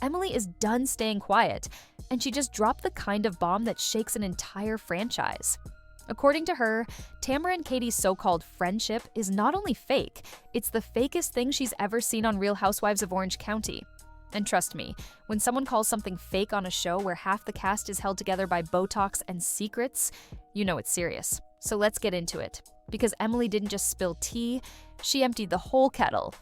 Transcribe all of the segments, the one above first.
Emily is done staying quiet, and she just dropped the kind of bomb that shakes an entire franchise. According to her, Tamra and Katie's so-called friendship is not only fake, it's the fakest thing she's ever seen on Real Housewives of Orange County. And trust me, when someone calls something fake on a show where half the cast is held together by Botox and secrets, you know it's serious. So let's get into it. Because Emily didn't just spill tea, she emptied the whole kettle.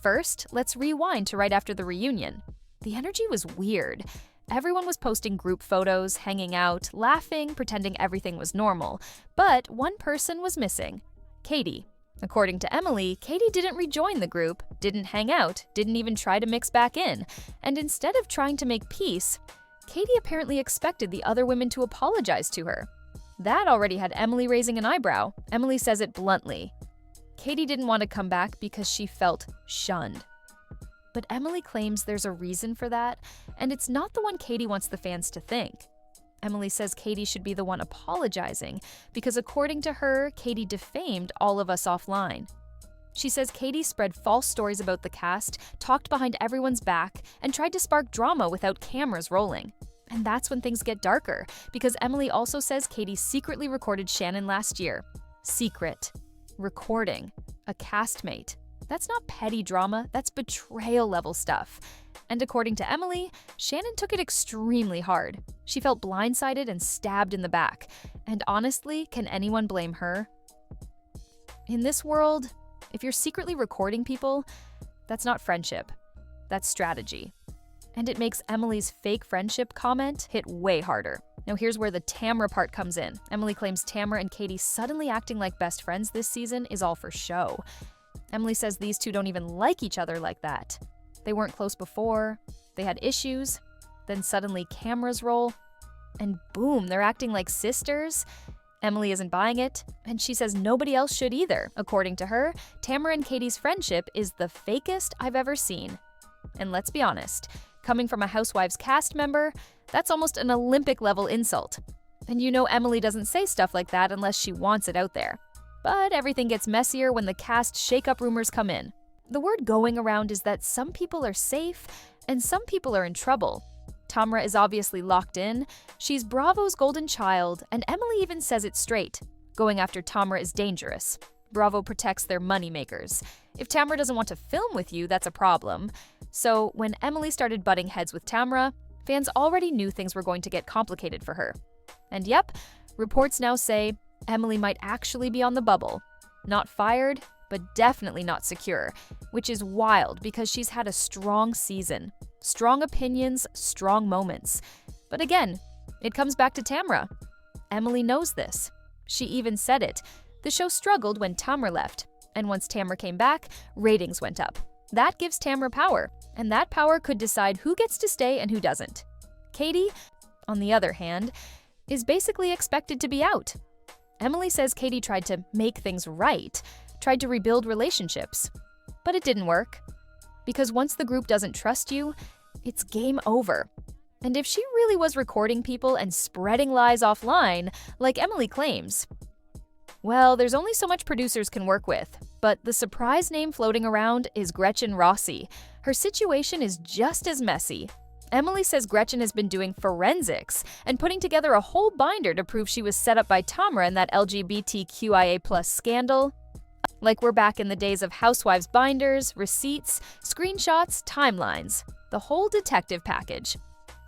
First, let's rewind to right after the reunion. The energy was weird. Everyone was posting group photos, hanging out, laughing, pretending everything was normal. But one person was missing: Katie. According to Emily, Katie didn't rejoin the group, didn't hang out, didn't even try to mix back in. And instead of trying to make peace, Katie apparently expected the other women to apologize to her. That already had Emily raising an eyebrow. Emily says it bluntly. Katie didn't want to come back because she felt shunned. But Emily claims there's a reason for that, and it's not the one Katie wants the fans to think. Emily says Katie should be the one apologizing because according to her, Katie defamed all of us offline. She says Katie spread false stories about the cast, talked behind everyone's back, and tried to spark drama without cameras rolling. And that's when things get darker, because Emily also says Katie secretly recorded Shannon last year. Secret. Recording. A castmate. That's not petty drama, that's betrayal level stuff. And according to Emily, Shannon took it extremely hard. She felt blindsided and stabbed in the back. And honestly, can anyone blame her? In this world, if you're secretly recording people, that's not friendship. That's strategy. And it makes Emily's fake friendship comment hit way harder. Now here's where the Tamra part comes in. Emily claims Tamra and Katie suddenly acting like best friends this season is all for show. Emily says these two don't even like each other like that. They weren't close before, they had issues, then suddenly cameras roll, and boom, they're acting like sisters. Emily isn't buying it, and she says nobody else should either. According to her, Tamra and Katie's friendship is the fakest I've ever seen. And let's be honest, coming from a Housewives cast member, that's almost an Olympic-level insult. And you know Emily doesn't say stuff like that unless she wants it out there. But everything gets messier when the cast shake-up rumors come in. The word going around is that some people are safe and some people are in trouble. Tamra is obviously locked in, she's Bravo's golden child, and Emily even says it straight. Going after Tamra is dangerous. Bravo protects their moneymakers. If Tamra doesn't want to film with you, that's a problem. So when Emily started butting heads with Tamra, fans already knew things were going to get complicated for her. And yep, reports now say Emily might actually be on the bubble. Not fired, but definitely not secure, which is wild because she's had a strong season. Strong opinions, strong moments. But again, it comes back to Tamra. Emily knows this. She even said it. The show struggled when Tamra left, and once Tamra came back, ratings went up. That gives Tamra power, and that power could decide who gets to stay and who doesn't. Katie, on the other hand, is basically expected to be out. Emily says Katie tried to make things right, tried to rebuild relationships. But it didn't work. Because once the group doesn't trust you, it's game over. And if she really was recording people and spreading lies offline, like Emily claims, well, there's only so much producers can work with. But the surprise name floating around is Gretchen Rossi. Her situation is just as messy. Emily says Gretchen has been doing forensics and putting together a whole binder to prove she was set up by Tamra in that LGBTQIA+ scandal. Like we're back in the days of Housewives binders, receipts, screenshots, timelines. The whole detective package.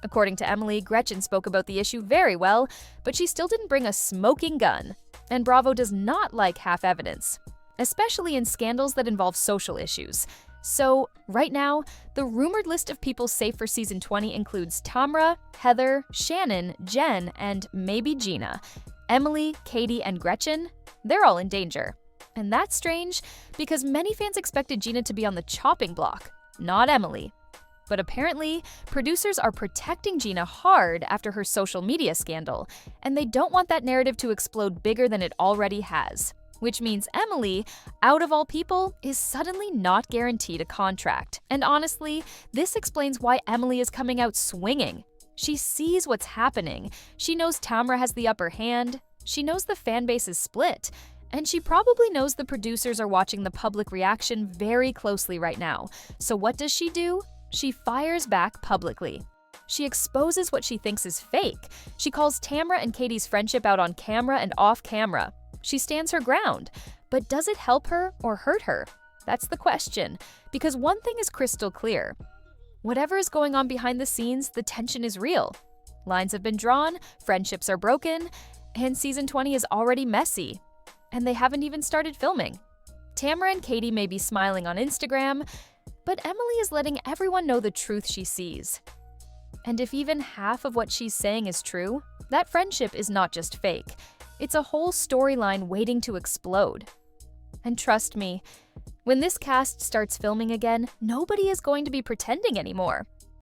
According to Emily, Gretchen spoke about the issue very well, but she still didn't bring a smoking gun. And Bravo does not like half evidence, especially in scandals that involve social issues. So, right now, the rumored list of people safe for season 20 includes Tamra, Heather, Shannon, Jen, and maybe Gina. Emily, Katie, and Gretchen, they're all in danger. And that's strange because many fans expected Gina to be on the chopping block, not Emily. But apparently, producers are protecting Gina hard after her social media scandal, and they don't want that narrative to explode bigger than it already has. Which means Emily, out of all people, is suddenly not guaranteed a contract. And honestly, this explains why Emily is coming out swinging. She sees what's happening. She knows Tamra has the upper hand. She knows the fan base is split. And she probably knows the producers are watching the public reaction very closely right now. So what does she do? She fires back publicly. She exposes what she thinks is fake. She calls Tamra and Katie's friendship out on camera and off camera. She stands her ground. But does it help her or hurt her? That's the question. Because one thing is crystal clear. Whatever is going on behind the scenes, the tension is real. Lines have been drawn, friendships are broken, and season 20 is already messy. And they haven't even started filming. Tamra and Katie may be smiling on Instagram, but Emily is letting everyone know the truth she sees. And if even half of what she's saying is true, that friendship is not just fake. It's a whole storyline waiting to explode. And trust me, when this cast starts filming again, nobody is going to be pretending anymore.